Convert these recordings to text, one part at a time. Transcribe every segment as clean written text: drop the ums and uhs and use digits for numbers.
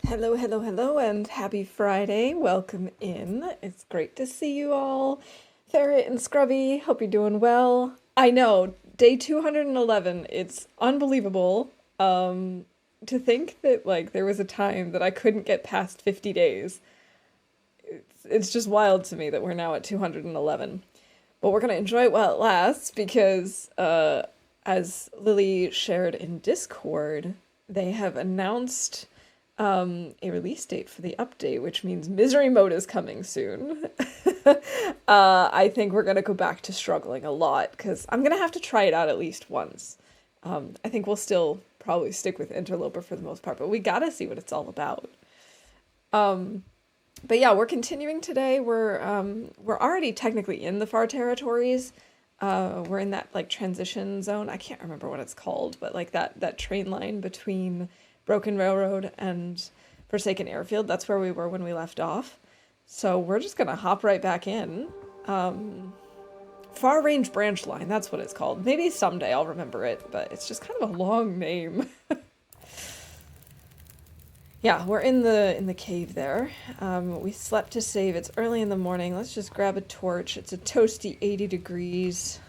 Hello, hello, hello, and happy Friday. Welcome in. It's great to see you all. Ferret and Scrubby, hope you're doing well. I know, day 211, it's unbelievable to think that there was a time that I couldn't get past 50 days. It's just wild to me that we're now at 211. But we're going to enjoy it while it lasts because as Lily shared in Discord, they have announced a release date for the update, which means Misery Mode is coming soon. I think we're going to go back to struggling a lot because I'm going to have to try it out at least once. I think we'll still probably stick with Interloper for the most part, but we got to see what it's all about. But yeah, we're continuing today. We're already technically in the far territories. We're in that transition zone. I can't remember what it's called, but that train line between Broken Railroad and Forsaken Airfield. That's where we were when we left off. So we're just gonna hop right back in. Far Range Branch Line, that's what it's called. Maybe someday I'll remember it, but it's just kind of a long name. Yeah, we're in the cave there. We slept to save. It's early in the morning. Let's just grab a torch. It's a toasty 80 degrees.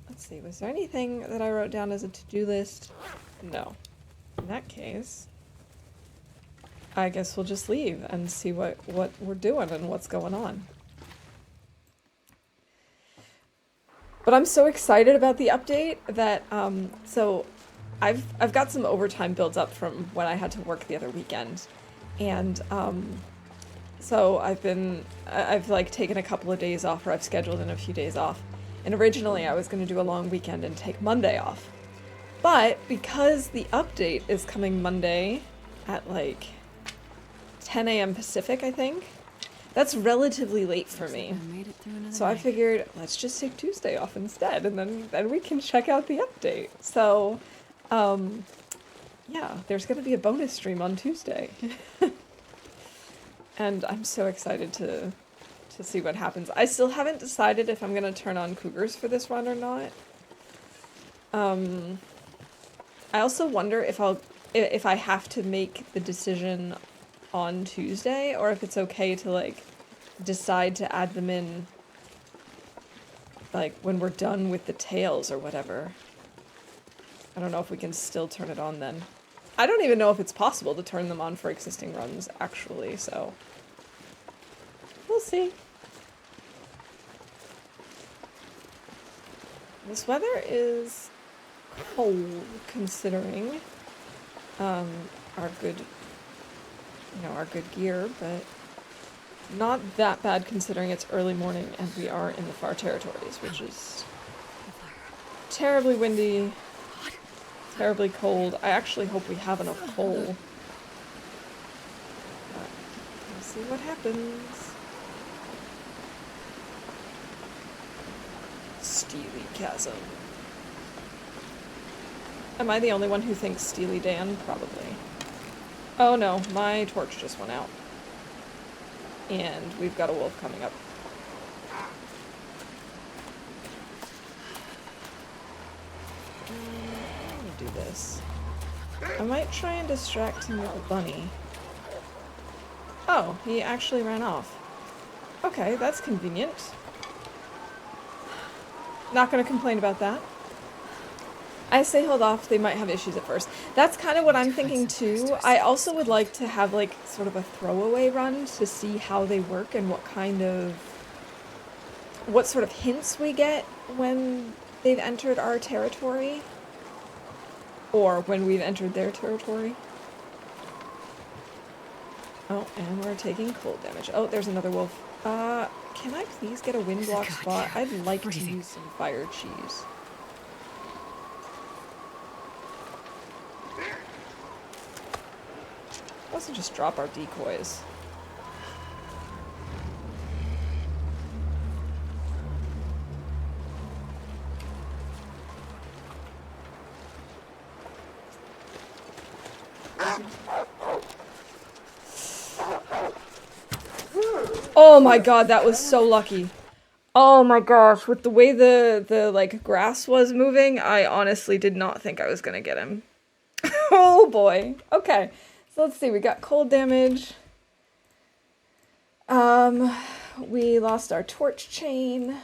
Let's see, was there anything that I wrote down as a to-do list? No. In that case, I guess we'll just leave and see what we're doing and what's going on. But I'm so excited about the update that so I've got some overtime built up from when I had to work the other weekend, and so I've taken a couple of days off, or I've scheduled in a few days off, and originally I was going to do a long weekend and take Monday off. But because the update is coming Monday at 10 a.m. Pacific, I think, that's relatively late for me. So I figured, let's just take Tuesday off instead, and then we can check out the update. So, yeah, there's going to be a bonus stream on Tuesday. And I'm so excited to see what happens. I still haven't decided if I'm going to turn on Cougars for this run or not. I also wonder if I have to make the decision on Tuesday, or if it's okay to decide to add them in when we're done with the tails or whatever. I don't know if we can still turn it on then. I don't even know if it's possible to turn them on for existing runs, actually, so we'll see. This weather is cold considering our good gear, but not that bad considering it's early morning and we are in the far territories, which is terribly windy, terribly cold. I actually hope we have enough coal. But we'll see what happens. Steely Chasm. Am I the only one who thinks Steely Dan? Probably. Oh no, my torch just went out. And we've got a wolf coming up. Let me do this. I might try and distract him with a bunny. Oh, he actually ran off. Okay, that's convenient. Not gonna complain about that. I say hold off, they might have issues at first. That's kind of what I'm thinking too. I also would like to have sort of a throwaway run to see how they work and what sort of hints we get when they've entered our territory. Or when we've entered their territory. Oh, and we're taking cold damage. Oh, there's another wolf. Can I please get a wind block spot? I'd like to use some fire cheese. Let's just drop our decoys. Oh my god, that was so lucky. Oh my gosh, with the way the grass was moving, I honestly did not think I was gonna get him. Oh boy. Okay. So let's see, we got cold damage. We lost our torch chain.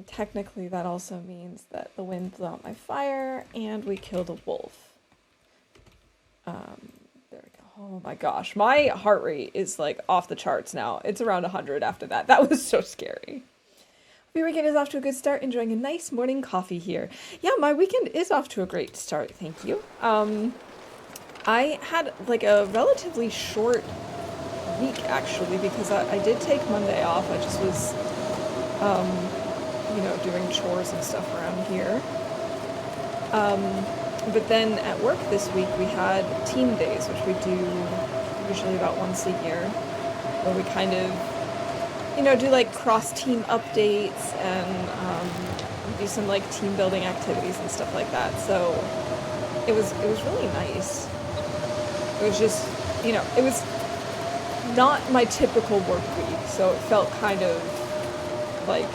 Technically that also means that the wind blew out my fire and we killed a wolf. There we go. Oh my gosh, my heart rate is like off the charts now. It's around 100 after that. That was so scary. Your weekend is off to a good start, enjoying a nice morning coffee here. Yeah, my weekend is off to a great start, thank you. I had like a relatively short week actually because I did take Monday off. I just was, doing chores and stuff around here. But then at work this week we had team days, which we do usually about once a year, where we kind of do like cross-team updates and do some like team building activities and stuff like that. So it was really nice. It was just, it was not my typical work week, so it felt kind of like,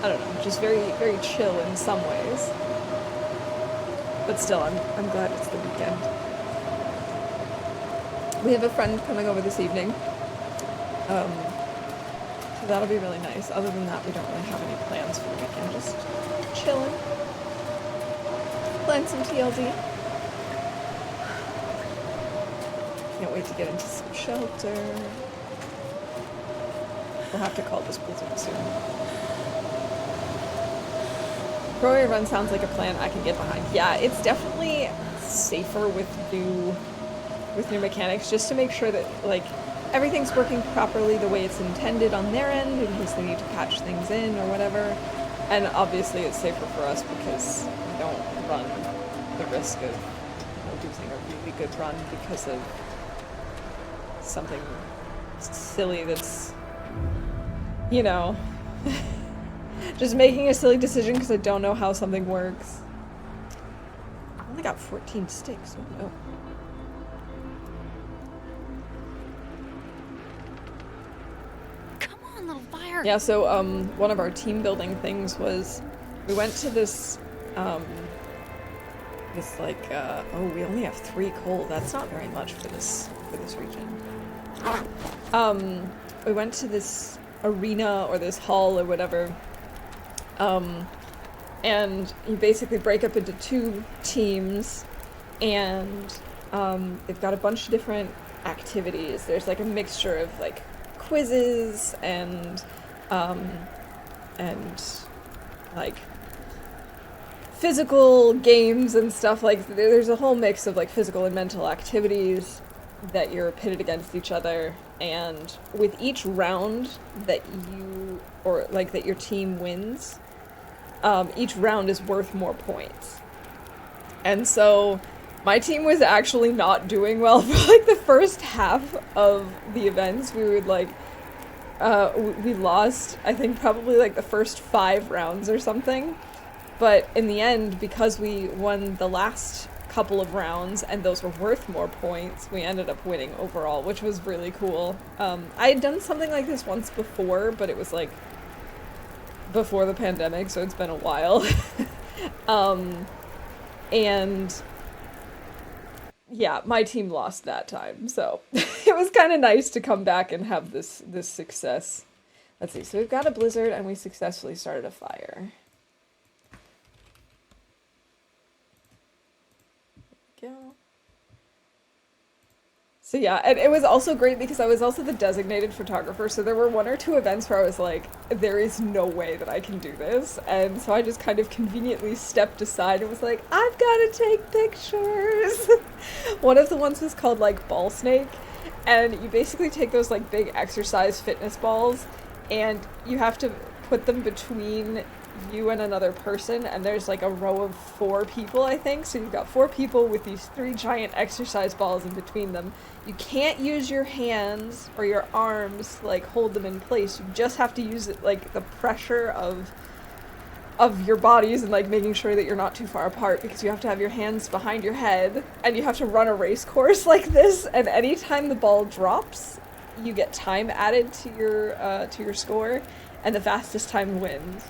I don't know, just very, very chill in some ways. But still, I'm glad it's the weekend. We have a friend coming over this evening. So that'll be really nice. Other than that, we don't really have any plans for the weekend. Just chilling. Playing some TLD. Can't wait to get into some shelter. We'll have to call this blizzard soon. Pro run sounds like a plan I can get behind. Yeah, it's definitely safer with new mechanics, just to make sure that like everything's working properly the way it's intended on their end in case they need to patch things in or whatever. And obviously it's safer for us because we don't run the risk of losing a really good run because of something silly that's, just making a silly decision because I don't know how something works. I only got 14 sticks. Oh no. Come on, little fire. Yeah, so one of our team building things was we went to this we only have 3 coal. That's not very much for this region. We went to this arena or this hall or whatever. And you basically break up into 2 teams, and they've got a bunch of different activities. There's like a mixture of like quizzes and like physical games and stuff. Like there's a whole mix of like physical and mental activities that you're pitted against each other, and with each round that your team wins, each round is worth more points. And so my team was actually not doing well for like the first half of the events. We would we lost, I think, probably like the first 5 rounds or something. But in the end, because we won the last couple of rounds and those were worth more points, we ended up winning overall, which was really cool. I had done something like this once before, but it was like before the pandemic, so it's been a while. And yeah, my team lost that time, so it was kind of nice to come back and have this success. Let's see, so we've got a blizzard and we successfully started a fire. Go. So yeah, and it was also great because I was also the designated photographer, so there were 1 or 2 events where I was like, there is no way that I can do this, and so I just kind of conveniently stepped aside and was like, I've got to take pictures. One of the ones was called like Ball Snake, and you basically take those like big exercise fitness balls and you have to put them between you and another person, and there's like a row of 4 people, I think, so you've got 4 people with these 3 giant exercise balls in between them. You can't use your hands or your arms to like hold them in place. You just have to use it like the pressure of your bodies and like making sure that you're not too far apart, because you have to have your hands behind your head and you have to run a race course like this, and anytime the ball drops you get time added to your score, and the fastest time wins.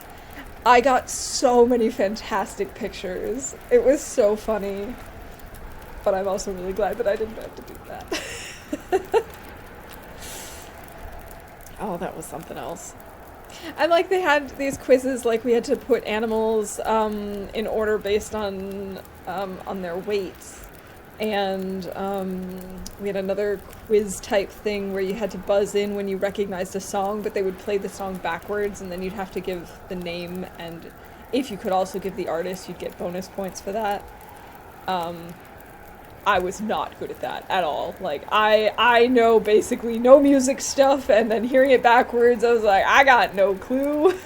I got so many fantastic pictures. It was so funny. But I'm also really glad that I didn't have to do that. Oh, that was something else. And like they had these quizzes, like we had to put animals in order based on their weights. And we had another quiz type thing where you had to buzz in when you recognized a song, but they would play the song backwards, and then you'd have to give the name, and if you could also give the artist, you'd get bonus points for that. I was not good at that at all. Like, I know basically no music stuff, and then hearing it backwards, I was like, I got no clue.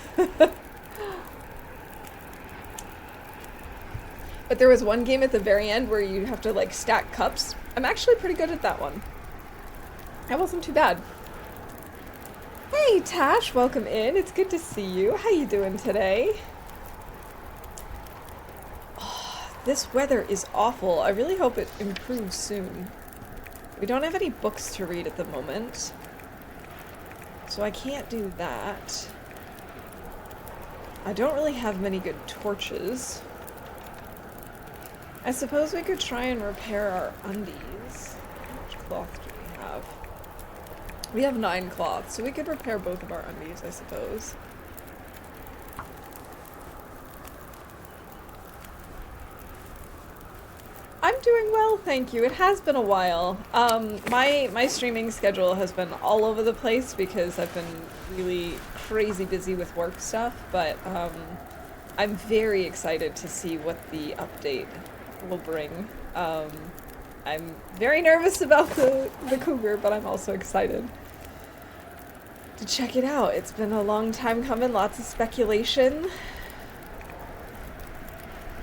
But there was one game at the very end where you have to, like, stack cups. I'm actually pretty good at that one. That wasn't too bad. Hey, Tash, welcome in. It's good to see you. How you doing today? Oh, this weather is awful. I really hope it improves soon. We don't have any books to read at the moment, so I can't do that. I don't really have many good torches. I suppose we could try and repair our undies. How much cloth do we have? We have 9 cloth, so we could repair both of our undies, I suppose. I'm doing well, thank you. It has been a while. My streaming schedule has been all over the place because I've been really crazy busy with work stuff, but I'm very excited to see what the update will bring. I'm very nervous about the cougar, but I'm also excited to check it out. It's been a long time coming, lots of speculation.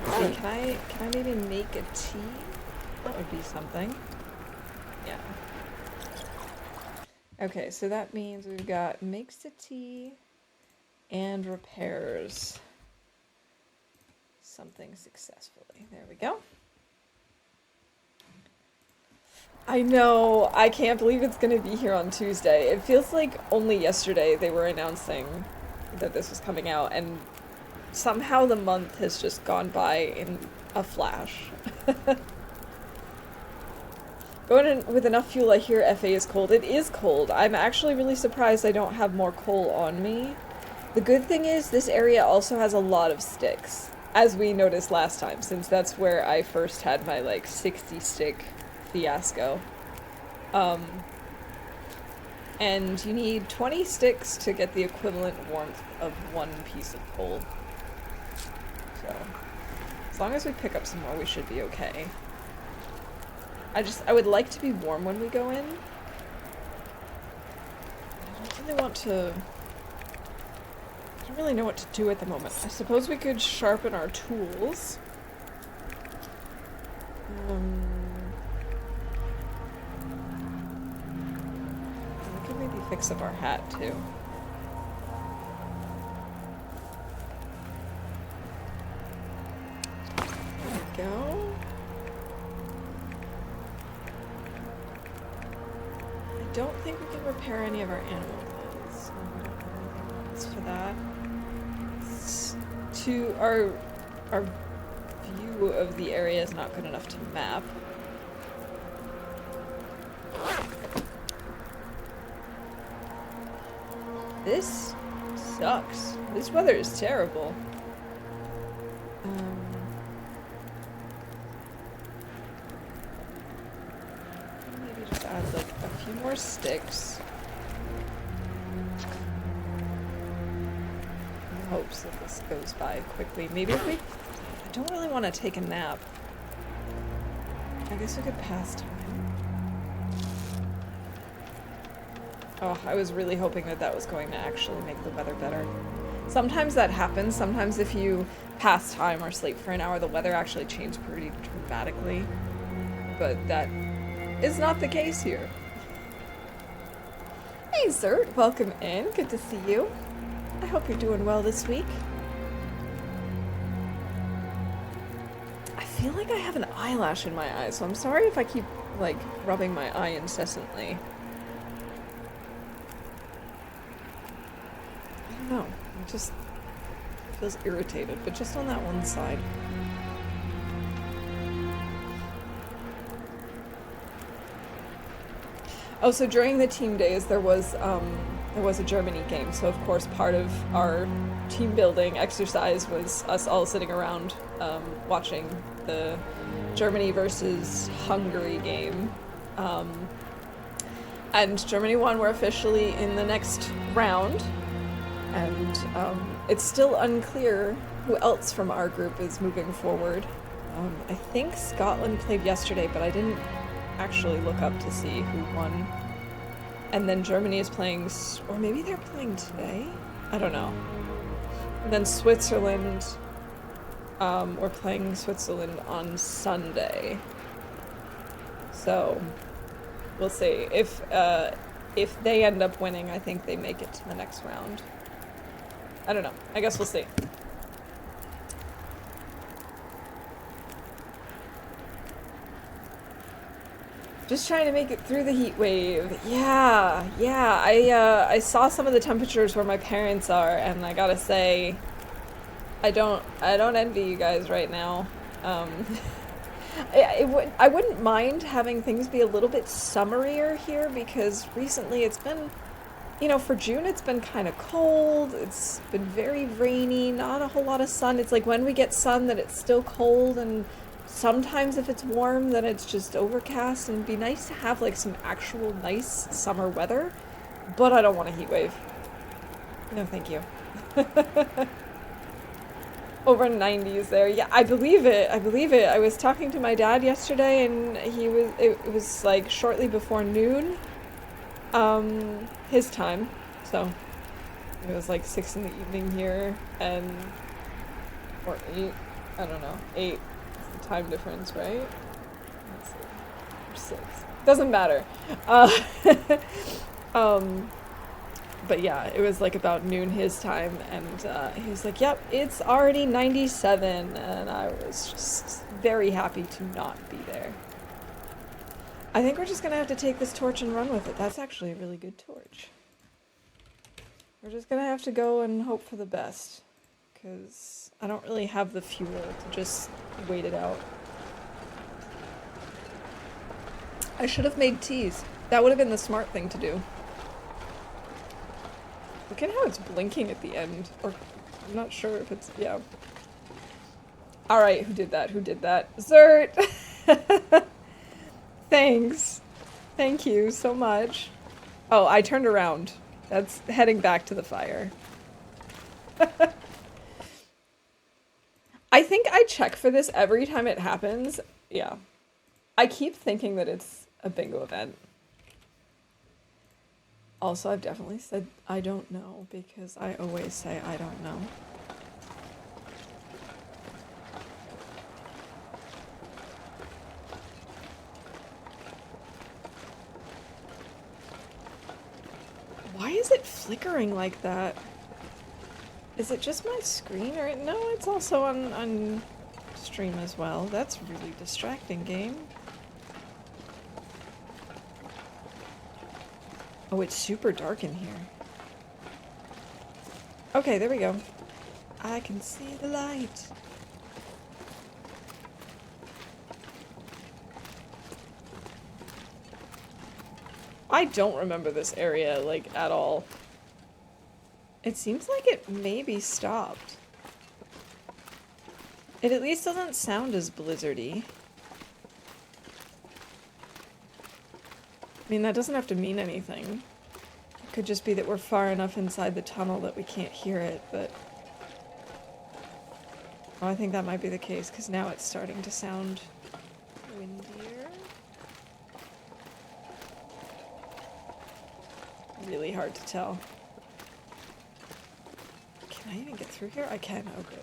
Let's see, can I maybe make a tea? That would be something. Yeah. Okay, so that means we've got makes a tea and repairs something successfully. There we go. I know, I can't believe it's gonna be here on Tuesday. It feels like only yesterday they were announcing that this was coming out, and somehow the month has just gone by in a flash. Going in with enough fuel, I hear FA is cold. It is cold. I'm actually really surprised I don't have more coal on me. The good thing is this area also has a lot of sticks, as we noticed last time, since that's where I first had my, like, 60 stick fiasco. And you need 20 sticks to get the equivalent warmth of 1 piece of coal. So, as long as we pick up some more, we should be okay. I would like to be warm when we go in. I don't really want to... I don't really know what to do at the moment. I suppose we could sharpen our tools. We could maybe fix up our hat, too. There we go. I don't think we can repair any of our animal ones, so we don't have anything else for that. Our view of the area is not good enough to map. This sucks. This weather is terrible. Maybe just add like a few more sticks. In hopes that this goes by quickly. Maybe if we... I don't really want to take a nap. I guess we could pass time. Oh, I was really hoping that that was going to actually make the weather better. Sometimes that happens. Sometimes if you pass time or sleep for an hour, the weather actually changes pretty dramatically. But that is not the case here. Hey, Zert, welcome in. Good to see you. I hope you're doing well this week. I feel like I have an eyelash in my eye, so I'm sorry if I keep, like, rubbing my eye incessantly. I don't know. It just feels irritated, but just on that one side. Oh, so during the team days, there was a Germany game. So of course, part of our team building exercise was us all sitting around watching the Germany versus Hungary game. Um, and Germany won. We're officially in the next round, and it's still unclear who else from our group is moving forward. I think Scotland played yesterday, but I didn't actually look up to see who won. And then Germany is playing, or maybe they're playing today? I don't know. And then Switzerland, we're playing Switzerland on Sunday. So, we'll see. If they end up winning, I think they make it to the next round. I don't know. I guess we'll see. Just trying to make it through the heat wave. Yeah. I saw some of the temperatures where my parents are, and I gotta say, I don't envy you guys right now. I wouldn't mind having things be a little bit summerier here, because recently it's been, for June it's been kind of cold. It's been very rainy, not a whole lot of sun. It's like when we get sun that it's still cold, and sometimes if it's warm then it's just overcast, and it'd be nice to have like some actual nice summer weather, but I don't want a heat wave. No, thank you. Over 90s there. Yeah, I believe it. I was talking to my dad yesterday, and it was like shortly before noon, his time. So it was like 6 in the evening here, or 8, I don't know, 8 is the time difference, right? Let's see, or 6. Doesn't matter. But yeah, it was like about noon his time, and he was like, yep, it's already 97, and I was just very happy to not be there. I think we're just gonna have to take this torch and run with it. That's actually a really good torch. We're just gonna have to go and hope for the best, because I don't really have the fuel to just wait it out. I should have made teas. That would have been the smart thing to do. Look at how it's blinking at the end. Or, I'm not sure if it's, yeah. Alright, who did that? Zert! Thanks. Thank you so much. Oh, I turned around. That's heading back to the fire. I think I check for this every time it happens. Yeah. I keep thinking that it's a bingo event. Also, I've definitely said I don't know, because I always say I don't know. Why is it flickering like that? Is it just my screen, or no, it's also on stream as well. That's really distracting, game. Oh, it's super dark in here. Okay, there we go. I can see the light. I don't remember this area, like, at all. It seems like it maybe stopped. It at least doesn't sound as blizzardy. I mean, that doesn't have to mean anything. It could just be that we're far enough inside the tunnel that we can't hear it, but... Oh, I think that might be the case, because now it's starting to sound windier. Really hard to tell. Can I even get through here? I can. Oh, good.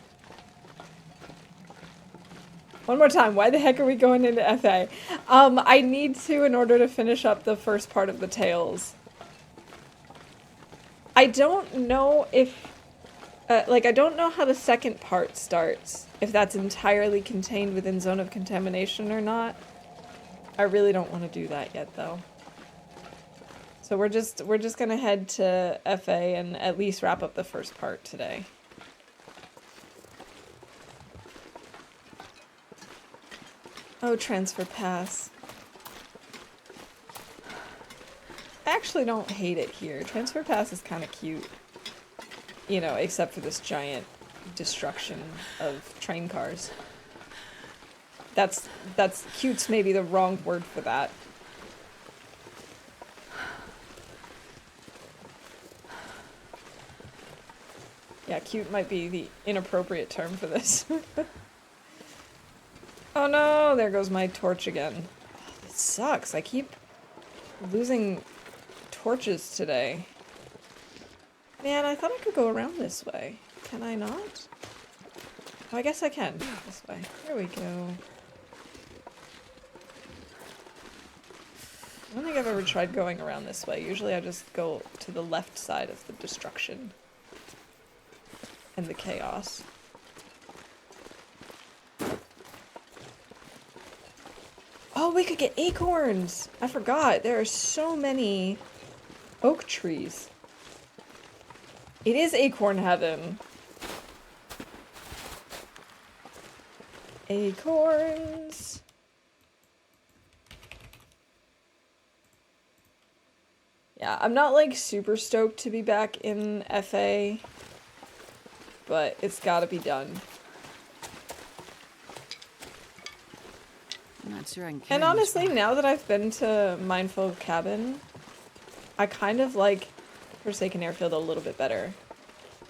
One more time. Why the heck are we going into FA? I need to in order to finish up the first part of the Tales. I don't know if... I don't know how the second part starts. If that's entirely contained within Zone of Contamination or not. I really don't want to do that yet, though. So we're just gonna head to FA and at least wrap up the first part today. Oh, transfer pass. I actually don't hate it here. Transfer Pass is kind of cute. You know, except for this giant destruction of train cars. That's cute's maybe the wrong word for that. Yeah, cute might be the inappropriate term for this. Oh no, there goes my torch again. It sucks. I keep losing torches today. Man, I thought I could go around this way. Can I not? Oh, I guess I can. This way. There we go. I don't think I've ever tried going around this way. Usually I just go to the left side of the destruction. And the chaos. Oh, we could get acorns! I forgot. There are so many oak trees. It is acorn heaven. Acorns. Yeah, I'm not like super stoked to be back in FA, but it's gotta be done. I'm not sure I can carry And honestly, much now that I've been to Mindful Cabin, I kind of like Forsaken Airfield a little bit better.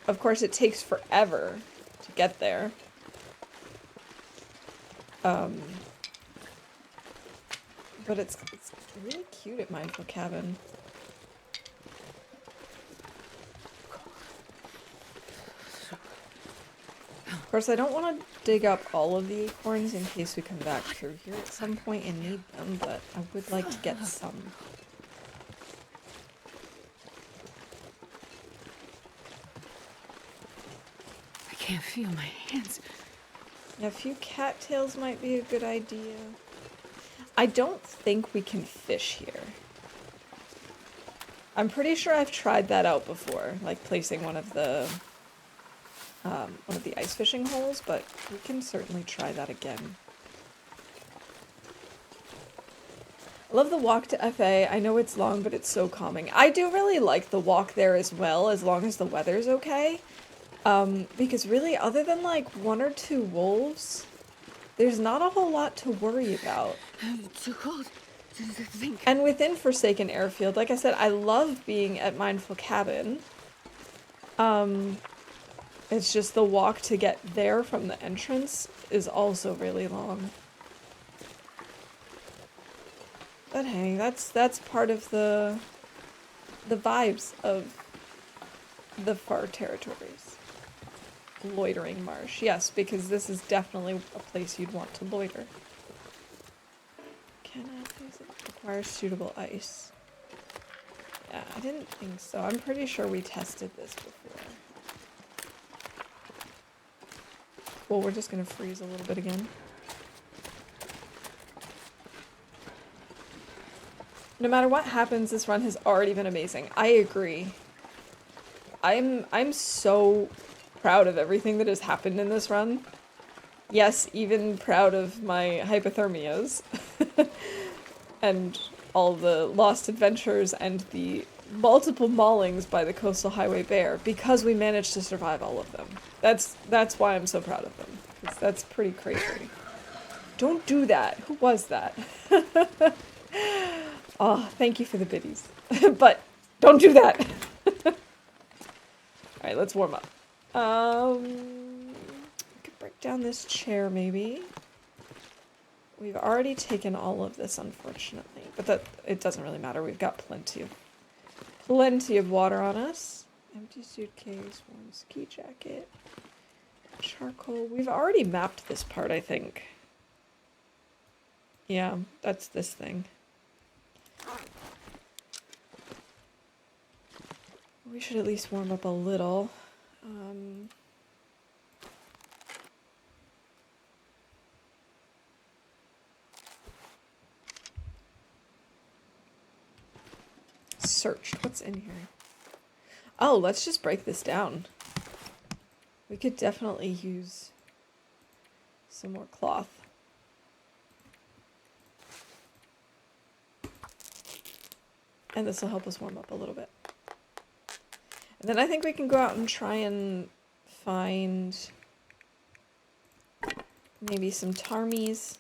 Of course, it takes forever to get there. But it's really cute at Mindful Cabin. Of course, I don't want to dig up all of the acorns in case we come back through here at some point and need them, but I would like to get some. I can't feel my hands. Yeah, a few cattails might be a good idea. I don't think we can fish here. I'm pretty sure I've tried that out before, like placing one of the ice fishing holes, but we can certainly try that again. I love the walk to FA. I know it's long, but it's so calming. I do really like the walk there as well, as long as the weather's okay. Because really, other than like 1 or 2 wolves, there's not a whole lot to worry about. It's too cold to think. And within Forsaken Airfield, like I said, I love being at Mindful Cabin. It's just the walk to get there from the entrance is also really long. But hey, that's part of the vibes of the far territories. Loitering marsh. Yes, because this is definitely a place you'd want to loiter. Cannot use it. Requires suitable ice. Yeah, I didn't think so. I'm pretty sure we tested this before. Well, we're just gonna freeze a little bit again. No matter what happens, this run has already been amazing. I agree. I'm so proud of everything that has happened in this run. Yes, even proud of my hypothermias. And all the lost adventures and the multiple maulings by the Coastal Highway Bear, because we managed to survive all of them. That's why I'm so proud of them. 'Cause that's pretty crazy. Don't do that. Who was that? Oh, thank you for the biddies. But don't do that. Alright, let's warm up. We could break down this chair maybe. We've already taken all of this, unfortunately, but it doesn't really matter. We've got plenty of water on us. Empty suitcase, warm ski jacket, charcoal. We've already mapped this part, I think. Yeah, that's this thing. We should at least warm up a little. Searched. What's in here? Oh, let's just break this down. We could definitely use some more cloth. And this will help us warm up a little bit. And then I think we can go out and try and find maybe some tarmies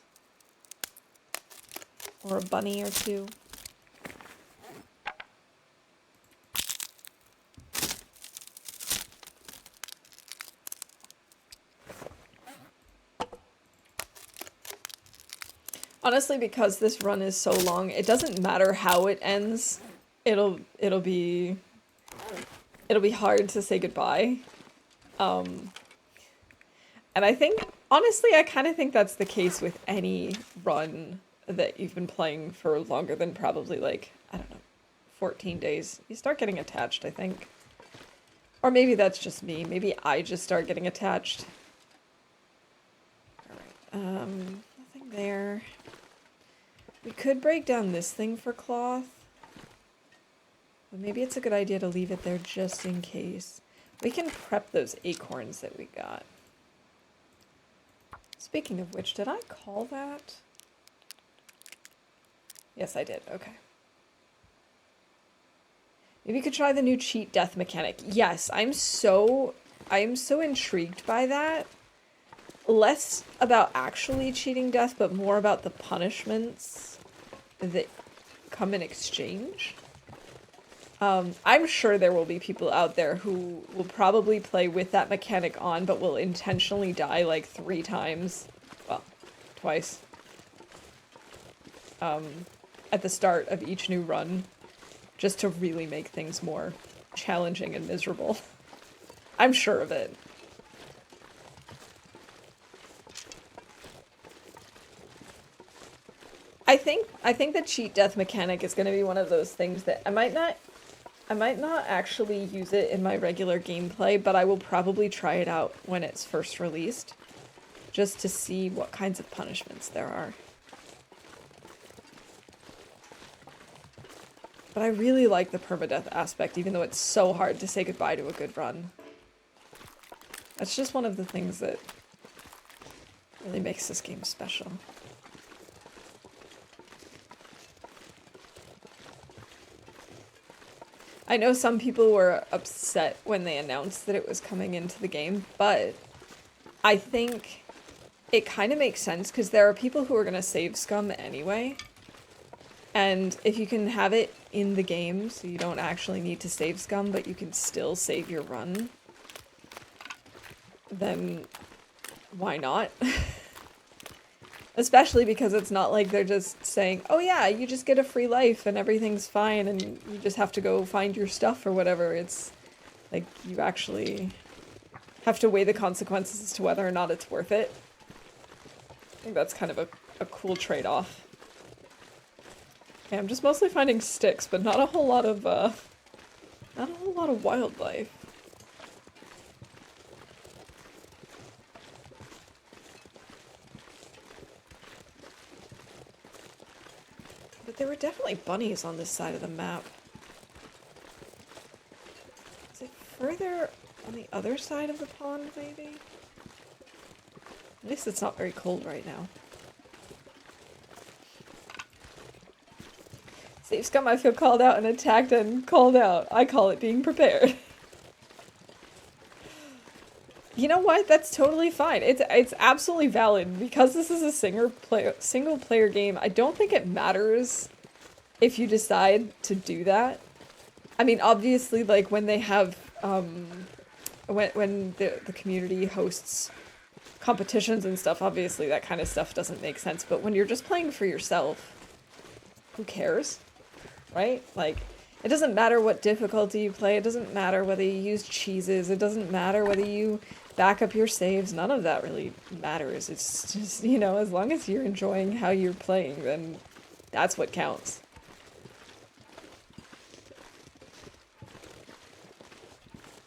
or a bunny or two. Honestly, because this run is so long, it doesn't matter how it ends. It'll be hard to say goodbye. And I think, honestly, I kind of think that's the case with any run that you've been playing for longer than probably, like, I don't know, 14 days. You start getting attached, I think. Or maybe that's just me. Maybe I just start getting attached. Alright, nothing there. We could break down this thing for cloth. But maybe it's a good idea to leave it there just in case. We can prep those acorns that we got. Speaking of which, did I call that? Yes, I did. Okay. Maybe you could try the new cheat death mechanic. Yes, I am so intrigued by that. Less about actually cheating death, but more about the punishments that come in exchange. I'm sure there will be people out there who will probably play with that mechanic on, but will intentionally die like 3 times. Well, twice. At the start of each new run, just to really make things more challenging and miserable. I'm sure of it. I think the cheat death mechanic is going to be one of those things that I might not actually use it in my regular gameplay, but I will probably try it out when it's first released, just to see what kinds of punishments there are. But I really like the permadeath aspect, even though it's so hard to say goodbye to a good run. That's just one of the things that really makes this game special. I know some people were upset when they announced that it was coming into the game, but I think it kind of makes sense because there are people who are going to save scum anyway. And if you can have it in the game, so you don't actually need to save scum, but you can still save your run, then why not? Especially because it's not like they're just saying, oh yeah, you just get a free life and everything's fine and you just have to go find your stuff or whatever. It's like you actually have to weigh the consequences as to whether or not it's worth it. I think that's kind of a cool trade-off. Okay, I'm just mostly finding sticks, but not a whole lot of wildlife. But there were definitely bunnies on this side of the map. Is it further on the other side of the pond, maybe? At least it's not very cold right now. Save scum, I feel called out and attacked and called out. I call it being prepared. You know what? That's totally fine. It's absolutely valid. Because this is a single player game, I don't think it matters if you decide to do that. I mean, obviously, like, when they have, when the community hosts competitions and stuff, obviously that kind of stuff doesn't make sense. But when you're just playing for yourself, who cares? Right? Like, it doesn't matter what difficulty you play, it doesn't matter whether you use cheeses, it doesn't matter whether you back up your saves, none of that really matters. It's just, you know, as long as you're enjoying how you're playing, then that's what counts.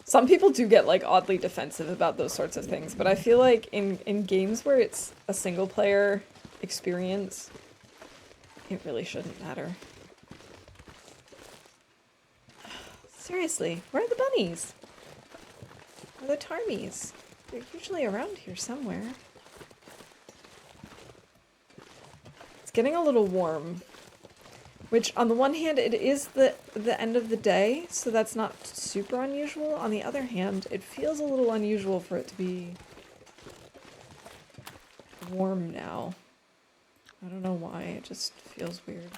Some people do get, like, oddly defensive about those sorts of things, but I feel like in games where it's a single player experience, it really shouldn't matter. Seriously, where are the bunnies? Or the tarmies? They're usually around here somewhere. It's getting a little warm. Which, on the one hand, it is the end of the day, so that's not super unusual. On the other hand, it feels a little unusual for it to be warm now. I don't know why, it just feels weird.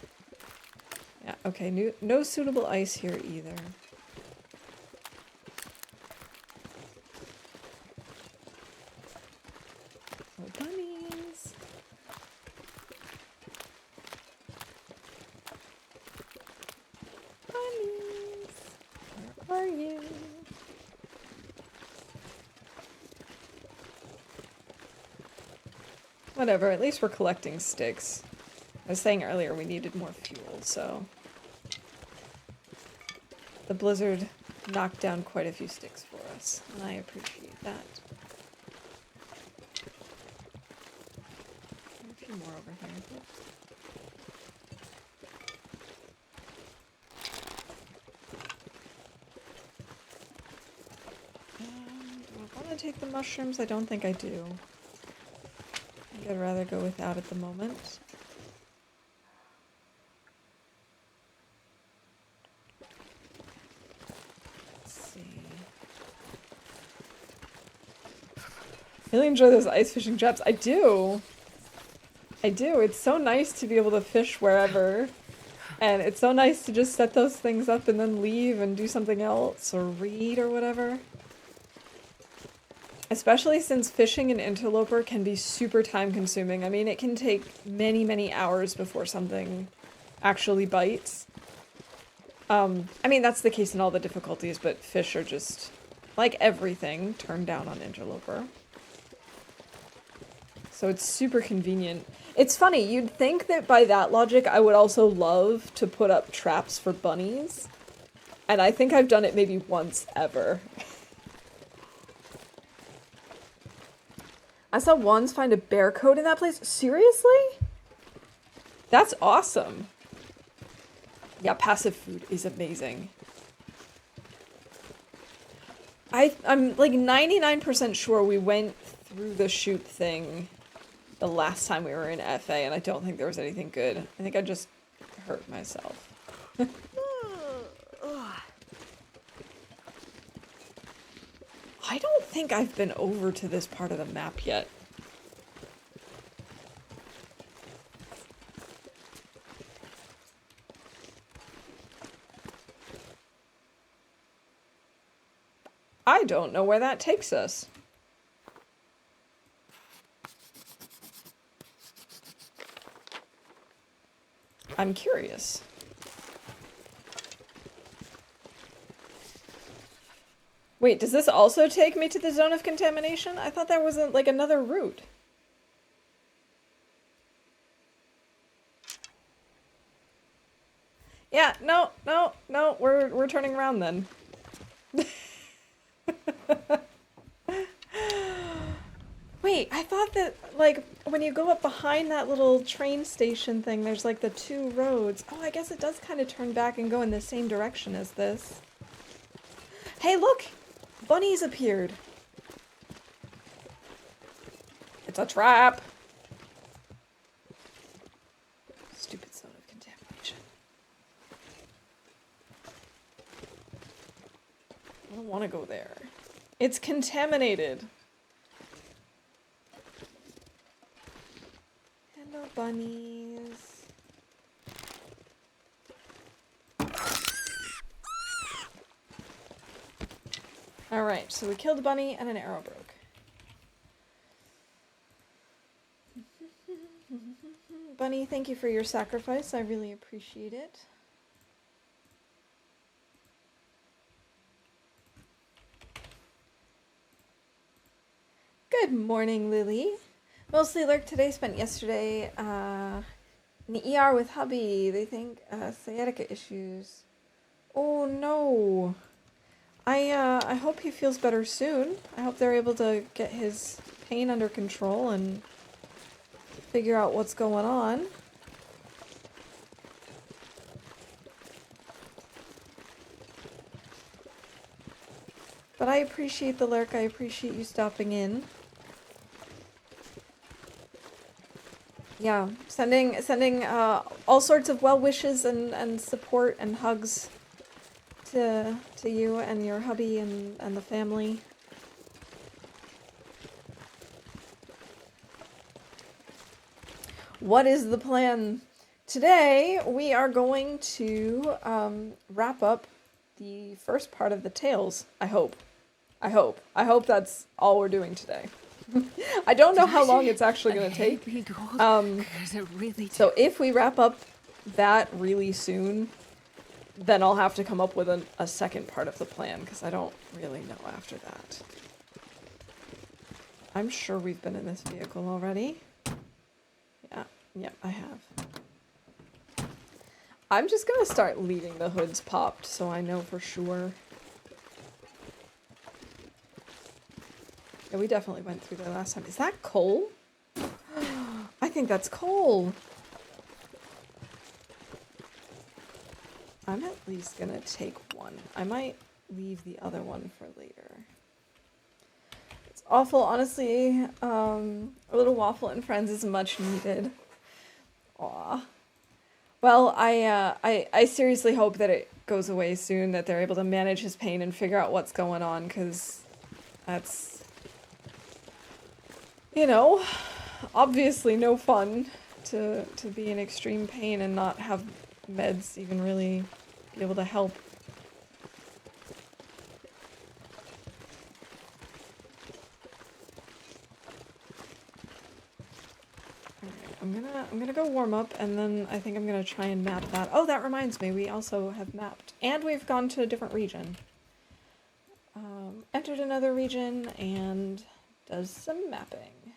Yeah, okay, no suitable ice here either. Oh, bunnies! Bunnies! Where are you? Whatever, at least we're collecting sticks. I was saying earlier we needed more fuel, so... The blizzard knocked down quite a few sticks for us, and I appreciate that. A few more over here. Do I want to take the mushrooms? I don't think I do. I think I'd rather go without at the moment. Let's see. Really enjoy those ice fishing traps. I do. I do. It's so nice to be able to fish wherever. And it's so nice to just set those things up and then leave and do something else or read or whatever. Especially since fishing in Interloper can be super time consuming. I mean, it can take many, many hours before something actually bites. I mean, that's the case in all the difficulties, but fish are just, like everything, turned down on Interloper. So it's super convenient. It's funny, you'd think that by that logic I would also love to put up traps for bunnies. And I think I've done it maybe once ever. I saw ones find a bear coat in that place. Seriously? That's awesome. Yeah, passive food is amazing. I'm like 99% sure we went through the shoot thing the last time we were in FA, and I don't think there was anything good. I think I just hurt myself. I don't think I've been over to this part of the map yet. I don't know where that takes us. I'm curious. Wait, does this also take me to the zone of contamination? I thought there was like another route. Yeah, no, we're turning around then. Wait, I thought that, like, when you go up behind that little train station thing, there's like the two roads. Oh, I guess it does kind of turn back and go in the same direction as this. Hey, look! Bunnies appeared. It's a trap. Stupid zone of contamination. I don't want to go there. It's contaminated. Hello, bunnies. Alright, so we killed a bunny and an arrow broke. Bunny, thank you for your sacrifice. I really appreciate it. Good morning, Lily. Mostly lurked today, spent yesterday in the ER with hubby. They think sciatica issues. Oh no. I hope he feels better soon. I hope they're able to get his pain under control and figure out what's going on. But I appreciate the lurk. I appreciate you stopping in. Yeah, sending all sorts of well wishes and support and hugs to you and your hubby and the family. What is the plan? Today we are going to wrap up the first part of the tales. I hope that's all we're doing today. I don't know how long it's actually going to take. So if we wrap up that really soon, then I'll have to come up with a second part of the plan, because I don't really know after that. I'm sure we've been in this vehicle already. Yeah, I have. I'm just going to start leaving the hoods popped so I know for sure. Yeah, we definitely went through there last time. Is that coal? I think that's coal. I'm at least gonna take one. I might leave the other one for later. It's awful, honestly. A little waffle and friends is much needed. Aw. Well, I seriously hope that it goes away soon, that they're able to manage his pain and figure out what's going on, because that's, you know, obviously no fun to be in extreme pain and not have meds even really be able to help. Alright, I'm gonna go warm up, and then I think I'm gonna try and map that. Oh, that reminds me, we also have mapped. And we've gone to a different region. Entered another region and does some mapping.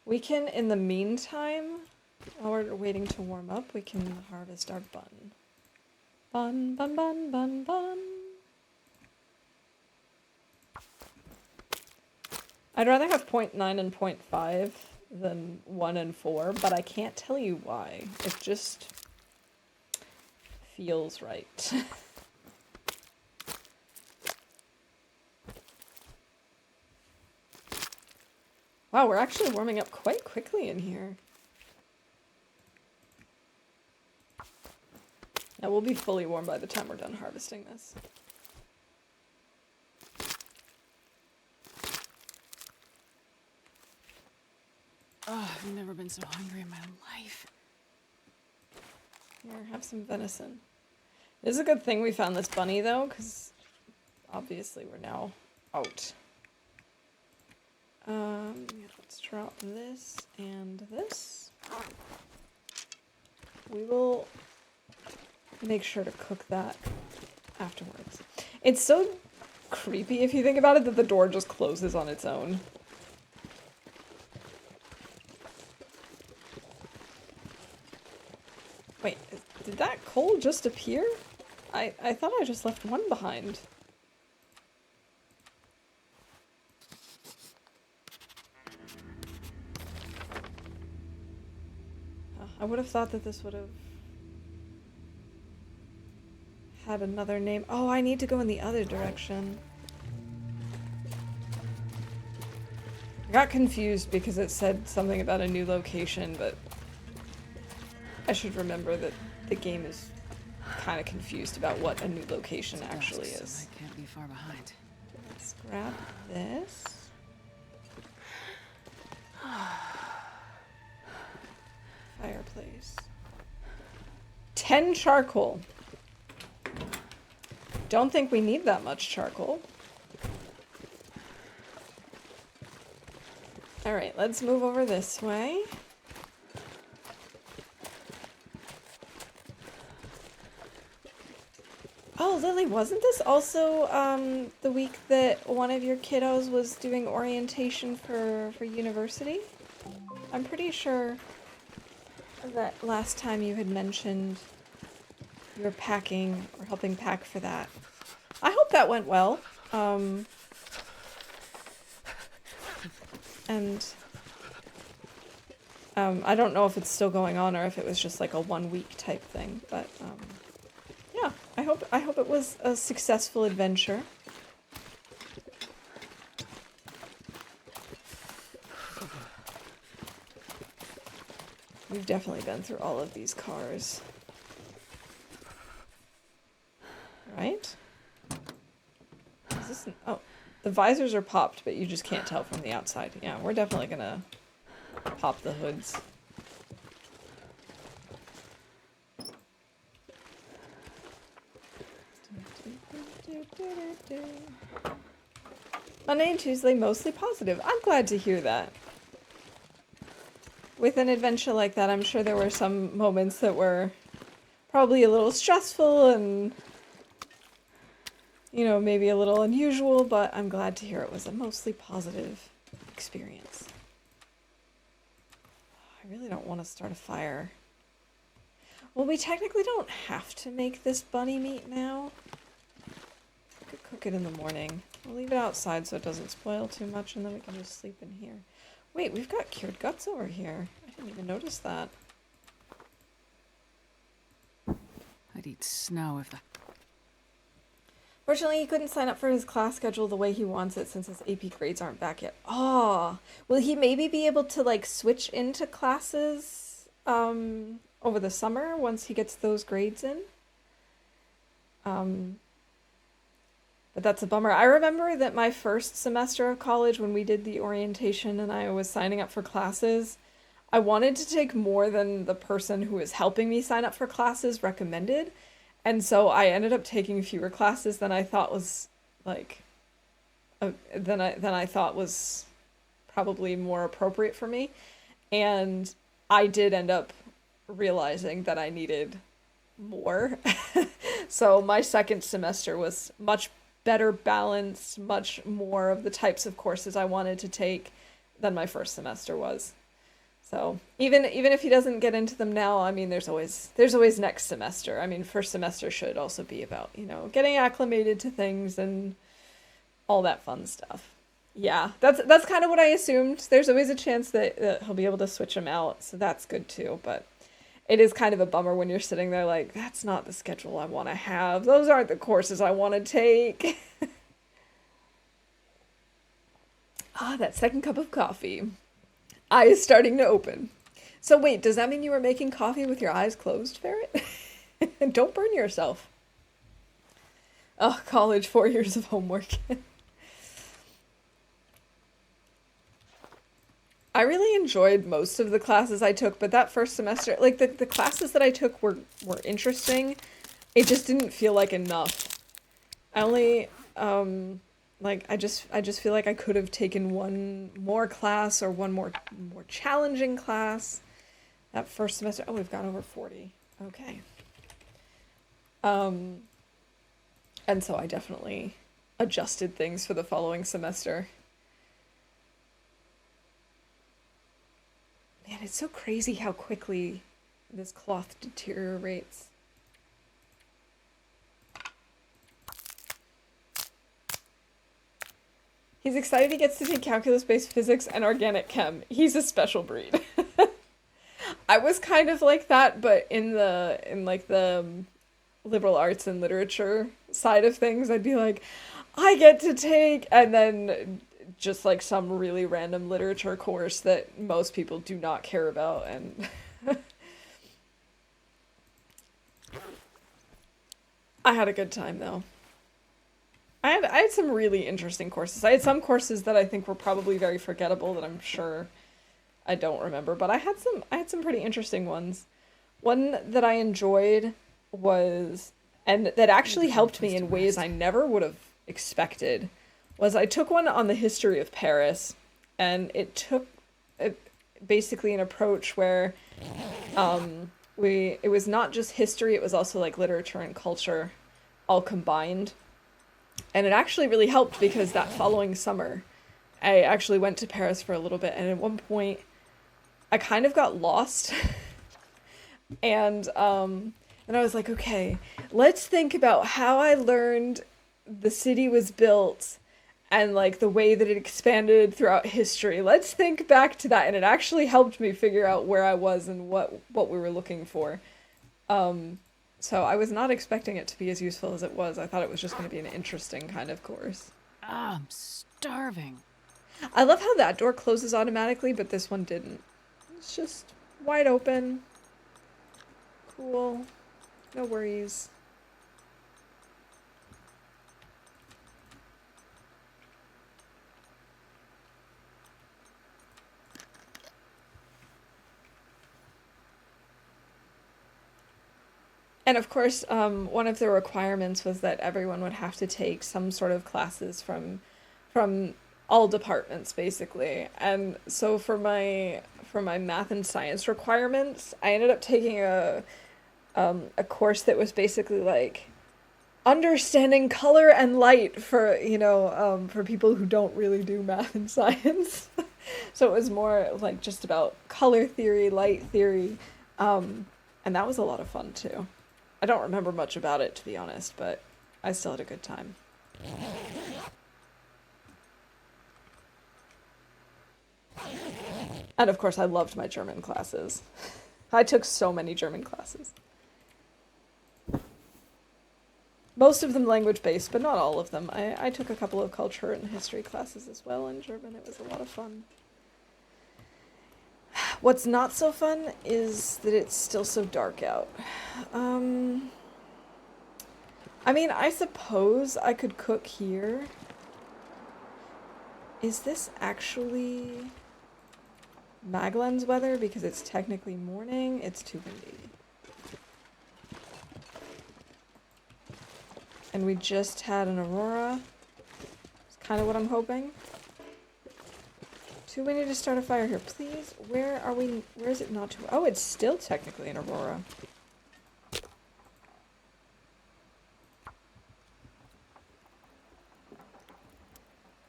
We can, in the meantime, while we're waiting to warm up, we can harvest our bun. Bun, bun, bun, bun, bun. I'd rather have 0.9 and 0.5 than 1 and 4, but I can't tell you why. It just feels right. Wow, we're actually warming up quite quickly in here. Now we'll be fully warm by the time we're done harvesting this. Oh, I've never been so hungry in my life. Here, have some venison. It is a good thing we found this bunny, though, because obviously we're now out. Let's drop this and this. We will make sure to cook that afterwards. It's so creepy if you think about it that the door just closes on its own. Wait, did that coal just appear? I thought I just left one behind. I would have thought that this would have had another name. Oh, I need to go in the other direction. I got confused because it said something about a new location, but I should remember that the game is kind of confused about what a new location actually is. I can't be far behind. Let's grab this. Fireplace. 10 charcoal. Don't think we need that much charcoal. Alright, let's move over this way. Oh, Lily, wasn't this also the week that one of your kiddos was doing orientation for university? I'm pretty sure that last time you had mentioned you were packing or helping pack for that. I hope that went well. I don't know if it's still going on or if it was just like a 1 week type thing, but yeah, I hope it was a successful adventure. We've definitely been through all of these cars. Right? Is this oh, the visors are popped, but you just can't tell from the outside. Yeah, we're definitely gonna pop the hoods. Monday and Tuesday, mostly positive. I'm glad to hear that. With an adventure like that, I'm sure there were some moments that were probably a little stressful and, you know, maybe a little unusual, but I'm glad to hear it was a mostly positive experience. I really don't want to start a fire. Well, we technically don't have to make this bunny meat now. We could cook it in the morning. We'll leave it outside so it doesn't spoil too much, and then we can just sleep in here. Wait, we've got cured guts over here. I didn't even notice that. I'd eat snow if that... Fortunately, he couldn't sign up for his class schedule the way he wants it since his AP grades aren't back yet. Oh, will he maybe be able to, like, switch into classes over the summer once he gets those grades in? But that's a bummer. I remember that my first semester of college, when we did the orientation and I was signing up for classes, I wanted to take more than the person who was helping me sign up for classes recommended. And so I ended up taking fewer classes than I thought was, like, than I thought was probably more appropriate for me. And I did end up realizing that I needed more. So my second semester was much better balanced, much more of the types of courses I wanted to take than my first semester was. So even if he doesn't get into them now, I mean, there's always next semester. I mean, first semester should also be about, you know, getting acclimated to things and all that fun stuff. Yeah, that's kind of what I assumed. There's always a chance that he'll be able to switch them out, so that's good too. But it is kind of a bummer when you're sitting there like, that's not the schedule I want to have. Those aren't the courses I want to take. Ah, that second cup of coffee. Eye is starting to open. So wait, does that mean you were making coffee with your eyes closed, Ferret? Don't burn yourself. Oh, college, 4 years of homework. I really enjoyed most of the classes I took, but that first semester, like the classes that I took were interesting. It just didn't feel like enough. I only like I just feel like I could have taken one more class or one more challenging class that first semester. Oh, we've got over 40. Okay. And so I definitely adjusted things for the following semester. Man, it's so crazy how quickly this cloth deteriorates. He's excited he gets to take calculus-based physics and organic chem. He's a special breed. I was kind of like that, but in like the liberal arts and literature side of things, I'd be like, I get to take, and then just like some really random literature course that most people do not care about, and I had a good time though. I had some really interesting courses. I had some courses that I think were probably very forgettable that I'm sure I don't remember, but I had some pretty interesting ones. One that I enjoyed was, and that actually helped me in ways I never would have expected, was I took one on the history of Paris, and it took basically an approach where it was not just history, it was also like literature and culture all combined. And it actually really helped because that following summer, I actually went to Paris for a little bit, and at one point I kind of got lost. And I was like, okay, let's think about how I learned the city was built and like the way that it expanded throughout history. Let's think back to that. And it actually helped me figure out where I was and what we were looking for. So I was not expecting it to be as useful as it was. I thought it was just going to be an interesting kind of course. Ah, I'm starving. I love how that door closes automatically, but this one didn't. It's just Wide open. Cool. No worries. And of course, one of the requirements was that everyone would have to take some sort of classes from all departments, basically. And so for my math and science requirements, I ended up taking a course that was basically like understanding color and light for for people who don't really do math and science. So it was more like just about color theory, light theory, and that was a lot of fun too. I don't remember much about it, to be honest, but I still had a good time. And of course, I loved my German classes. I took so many German classes. Most of them language-based, but not all of them. I took a couple of culture and history classes as well in German. It was a lot of fun. What's not so fun is that it's still so dark out. I mean, I suppose I could cook here. Is this actually Maglen's weather? Because it's technically morning. It's too windy. And we just had an aurora. It's kind of what I'm hoping. Too windy to start a fire here. Please, where are we? Where is it not too? Oh, it's still technically an aurora.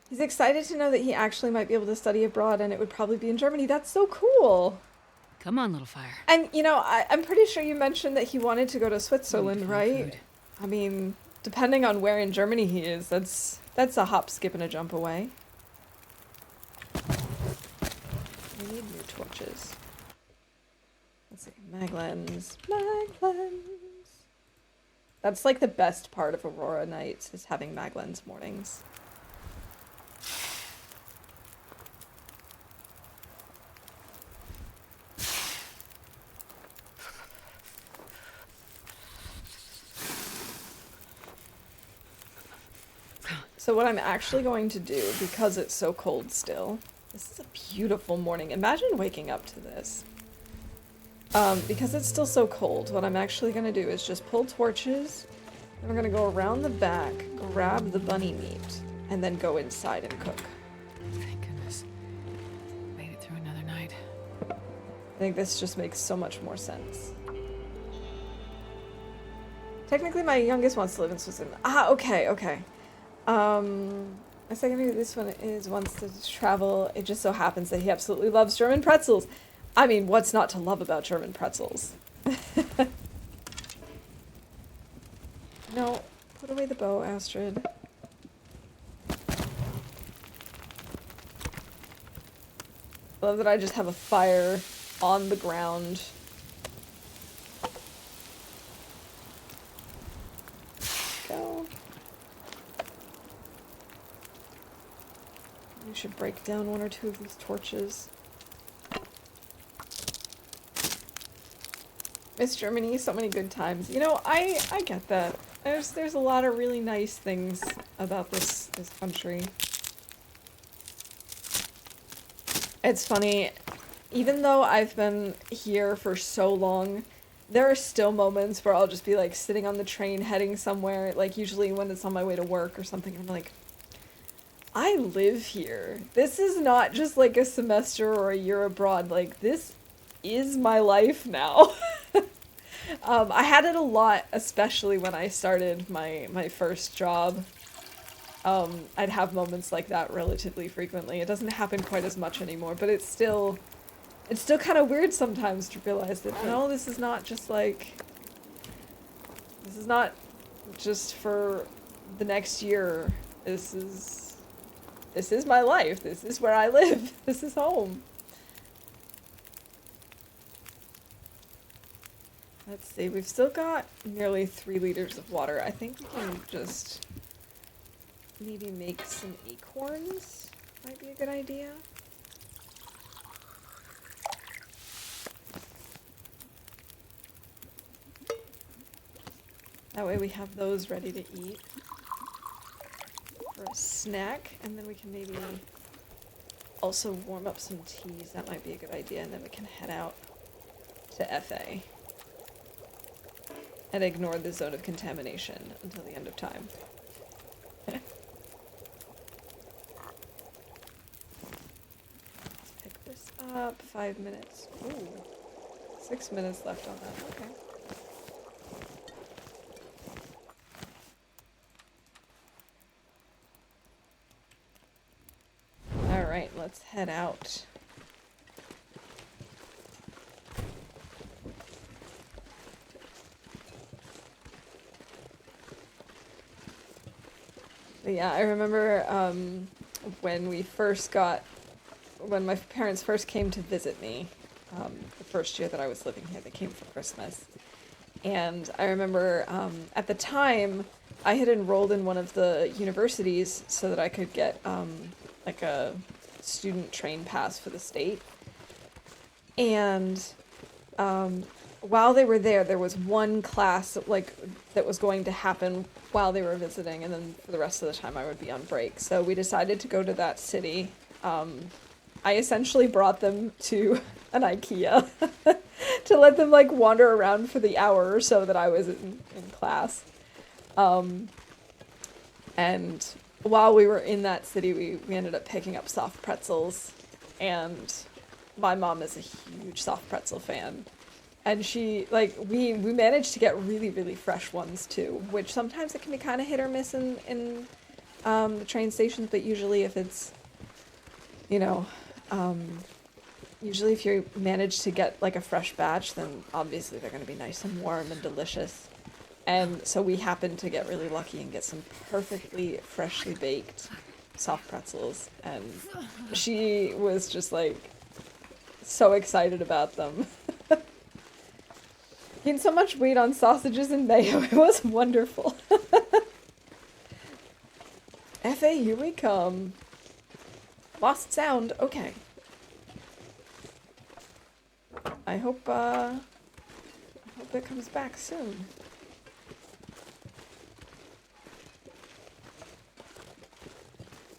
He's excited to know that he actually might be able to study abroad and it would probably be in Germany. That's so cool. Come on, little fire. And, you know, I'm pretty sure you mentioned that he wanted to go to Switzerland, right? Food. I mean, depending on where in Germany he is, that's a hop, skip, and a jump away. We need new torches. Let's see. Maglens. That's like the best part of Aurora nights, is having Maglens mornings. So what I'm actually going to do, because it's so cold still, this is a beautiful morning. Imagine waking up to this. Because it's still so cold, what I'm actually going to do is just pull torches, and we're going to go around the back, grab the bunny meat, and then go inside and cook. Thank goodness. Made it through another night. I think this just makes so much more sense. Technically, my youngest wants to live in Switzerland. Ah, okay. My second this one is wants to travel. It just so happens that he absolutely loves German pretzels. I mean, what's not to love about German pretzels? No, put away the bow, Astrid. I love that I just have a fire on the ground. Go. We should break down one or two of these torches. Miss Germany, so many good times. You know, I get that. There's a lot of really nice things about this country. It's funny, even though I've been here for so long, there are still moments where I'll just be like sitting on the train heading somewhere, like usually when it's on my way to work or something, I'm like, I live here. This is not just like a semester or a year abroad, like this is my life now. I had it a lot, especially when I started my first job. I'd have moments like that relatively frequently. It doesn't happen quite as much anymore, but it's still kind of weird sometimes to realize that, no, this is not just for the next year. This is my life. This is where I live. This is home. Let's see, we've still got nearly 3 liters of water. I think we can just maybe make some acorns. Might be a good idea. That way we have those ready to eat for a snack, and then we can maybe also warm up some teas. That might be a good idea, and then we can head out to FA and ignore the zone of contamination until the end of time. Let's pick this up. 5 minutes. Ooh. 6 minutes left on that. Okay. Alright, let's head out. But yeah, I remember when my parents first came to visit me, the first year that I was living here. They came for Christmas. And I remember at the time, I had enrolled in one of the universities so that I could get like a student train pass for the state. And while they were there, there was one class that was going to happen while they were visiting, and then for the rest of the time I would be on break. So we decided to go to that city. I essentially brought them to an IKEA to let them like wander around for the hour or so that I was in class. And while we were in that city, we ended up picking up soft pretzels, and my mom is a huge soft pretzel fan. And she, like, we managed to get really, really fresh ones too, which sometimes it can be kind of hit or miss in the train stations, but usually if it's, you know, usually if you manage to get like a fresh batch, then obviously they're going to be nice and warm and delicious. And so we happened to get really lucky and get some perfectly freshly baked soft pretzels, and she was just like so excited about them. Gained so much weight on sausages and mayo. It was wonderful. FA, here we come. Lost sound. Okay. I hope it comes back soon.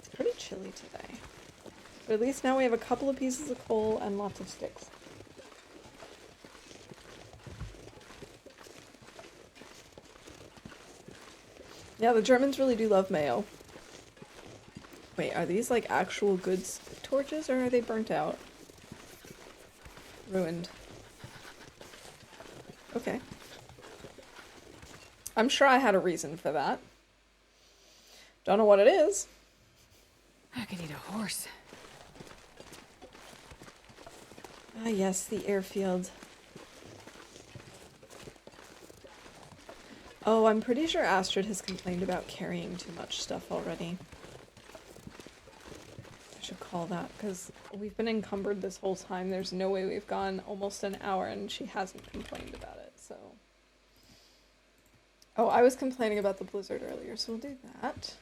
It's pretty chilly today. But at least now we have a couple of pieces of coal and lots of sticks. Yeah, the Germans really do love mayo. Wait, are these like actual goods torches, or are they burnt out? Ruined. Okay. I'm sure I had a reason for that. Don't know what it is. I could eat a horse. Ah, yes, the airfield. Oh, I'm pretty sure Astrid has complained about carrying too much stuff already. I should call that, because we've been encumbered this whole time. There's no way we've gone almost an hour and she hasn't complained about it, so. Oh, I was complaining about the blizzard earlier, so we'll do that.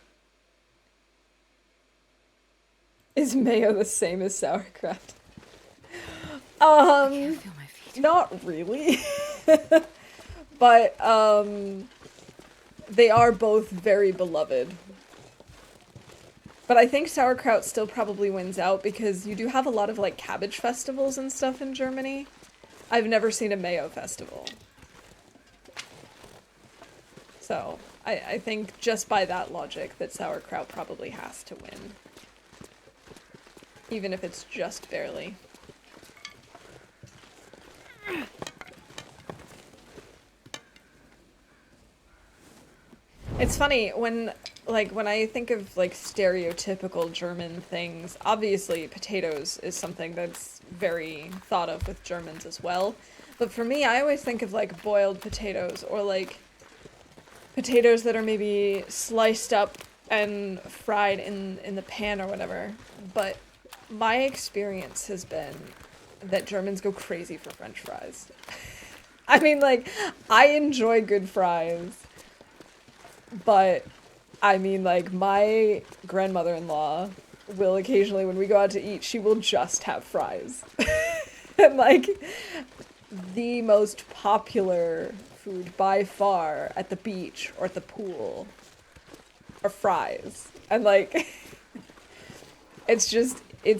Is mayo the same as sauerkraut? I can't feel my feet. Not really. But, they are both very beloved. But I think sauerkraut still probably wins out because you do have a lot of, like, cabbage festivals and stuff in Germany. I've never seen a mayo festival. So, I think just by that logic that sauerkraut probably has to win. Even if it's just barely. It's funny when I think of like stereotypical German things, obviously potatoes is something that's very thought of with Germans as well. But for me, I always think of like boiled potatoes or like potatoes that are maybe sliced up and fried in the pan or whatever. But my experience has been that Germans go crazy for French fries. I mean, like, I enjoy good fries. But, I mean, like, my grandmother-in-law will occasionally, when we go out to eat, she will just have fries. And, like, the most popular food by far at the beach or at the pool are fries. And like, it's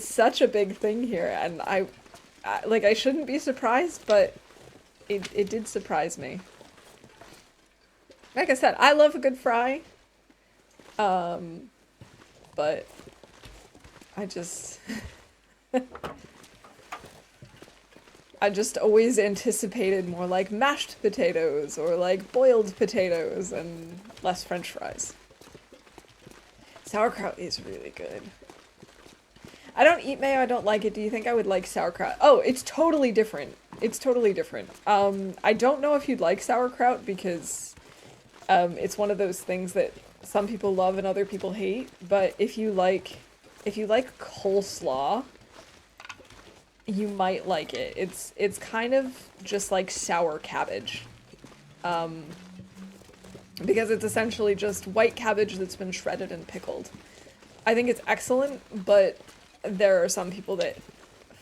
such a big thing here. And I shouldn't be surprised, but it did surprise me. Like I said, I love a good fry. But I just I just always anticipated more like mashed potatoes or like boiled potatoes and less French fries. Sauerkraut is really good. I don't eat mayo, I don't like it. Do you think I would like sauerkraut? Oh, it's totally different. It's totally different. I don't know if you'd like sauerkraut because it's one of those things that some people love and other people hate, but if you like coleslaw, you might like it. It's kind of just like sour cabbage. Because it's essentially just white cabbage that's been shredded and pickled. I think it's excellent, but there are some people that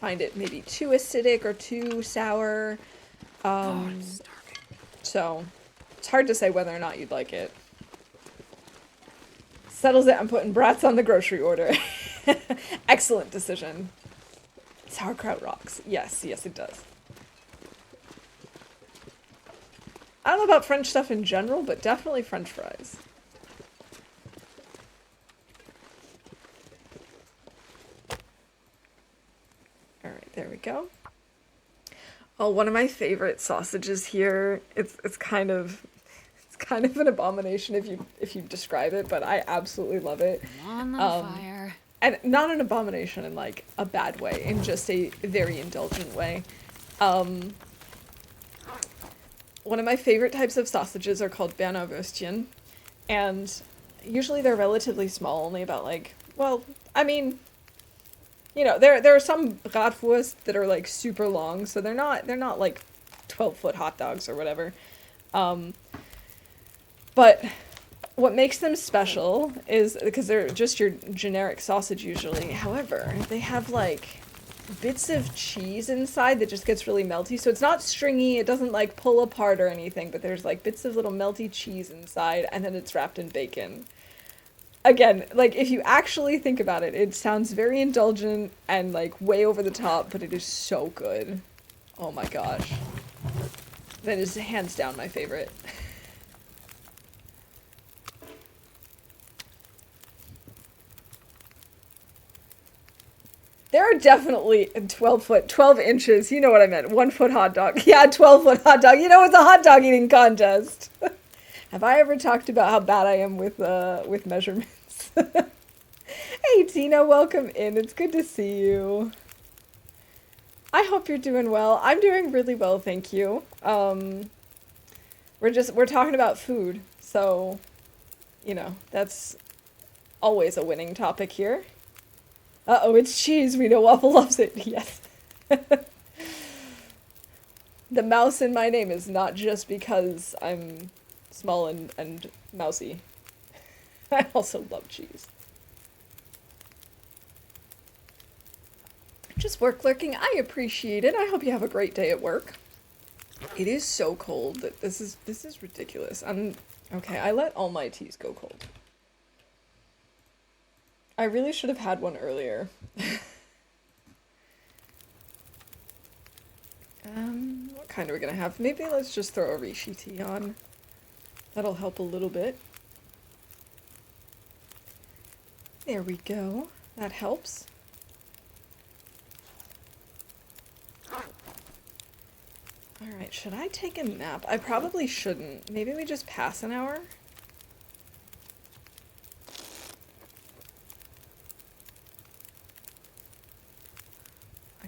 find it maybe too acidic or too sour. I'm starving. So it's hard to say whether or not you'd like it. Settles it, I'm putting brats on the grocery order. Excellent decision. Sauerkraut rocks. Yes, yes it does. I don't know about French stuff in general, but definitely French fries. Alright, there we go. Oh, one of my favorite sausages here. It's kind of an abomination if you describe it, but I absolutely love it. I'm on the fire. And not an abomination in like a bad way, in just a very indulgent way. One of my favorite types of sausages are called Berner Würstchen, and usually they're relatively small, only about like, well, I mean, you know, there are some Bratwurst that are like super long, so they're not like 12-foot hot dogs or whatever. But what makes them special is because they're just your generic sausage usually. However, they have like bits of cheese inside that just gets really melty. So it's not stringy, it doesn't like pull apart or anything, but there's like bits of little melty cheese inside, and then it's wrapped in bacon. Again, like if you actually think about it, it sounds very indulgent and like way over the top, but it is so good. Oh my gosh. That is hands down my favorite. There are definitely 12 inches, you know what I meant, 1 foot hot dog. Yeah, 12-foot hot dog, you know, it's a hot dog eating contest. Have I ever talked about how bad I am with measurements? Hey Tina, welcome in, it's good to see you. I hope you're doing well. I'm doing really well, thank you. We're talking about food, so, you know, that's always a winning topic here. Uh-oh, it's cheese. We know Waffle loves it. Yes. The mouse in my name is not just because I'm small and mousy. I also love cheese. Just work lurking. I appreciate it. I hope you have a great day at work. It is so cold that this is ridiculous. Okay, I let all my teas go cold. I really should have had one earlier. What kind are we gonna have? Maybe let's just throw a Rishi tea on. That'll help a little bit. There we go. That helps. Alright, should I take a nap? I probably shouldn't. Maybe we just pass an hour?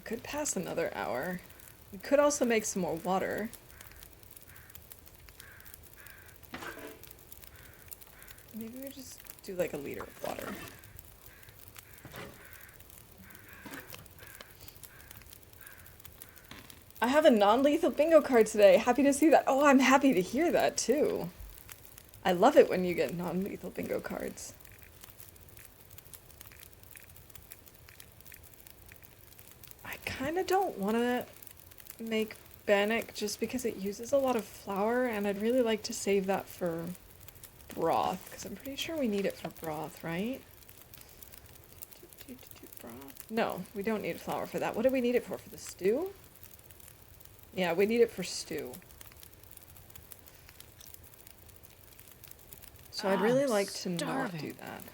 Could pass another hour. We could also make some more water. Maybe we just do like a liter of water. I have a non-lethal bingo card today. Happy to see that. Oh, I'm happy to hear that too. I love it when you get non-lethal bingo cards. I kind of don't want to make bannock just because it uses a lot of flour, and I'd really like to save that for broth, because I'm pretty sure we need it for broth, right? Broth? No, we don't need flour for that. What do we need it for? For the stew? Yeah, we need it for stew. So I'd really like to not do that.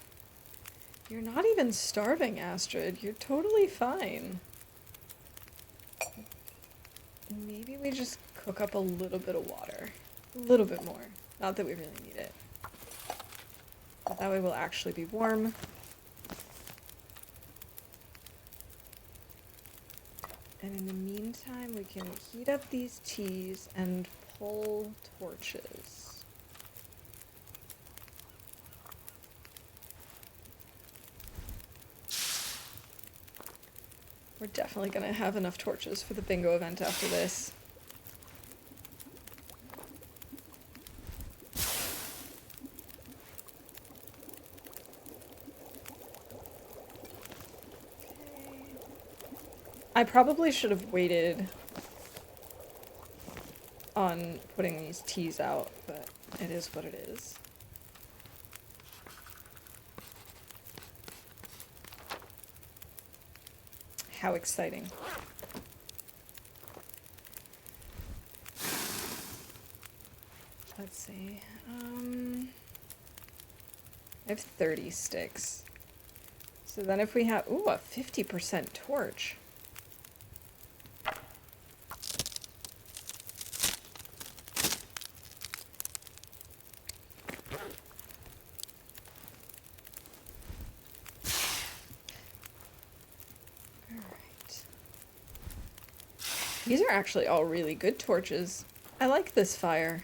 You're not even starving, Astrid. You're totally fine. Maybe we just cook up a little bit of water. A little bit more. Not that we really need it. But that way we'll actually be warm. And in the meantime, we can heat up these teas and pull torches. We're definitely gonna have enough torches for the bingo event after this. I probably should have waited on putting these teas out, but it is what it is. How exciting. Let's see. I have 30 sticks. So then if we have, ooh, a 50% torch. These are actually all really good torches. I like this fire.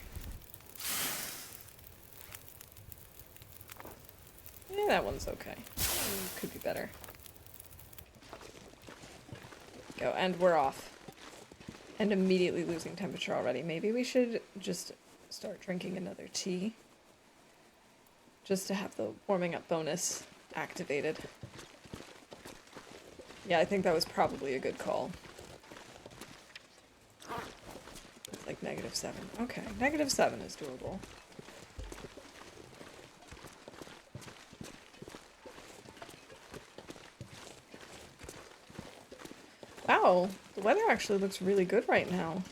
Yeah, that one's okay. Could be better. Go, and we're off. And immediately losing temperature already. Maybe we should just start drinking another tea. Just to have the warming up bonus activated. Yeah, I think that was probably a good call. It's like -7. Okay, -7 is doable. Wow, the weather actually looks really good right now.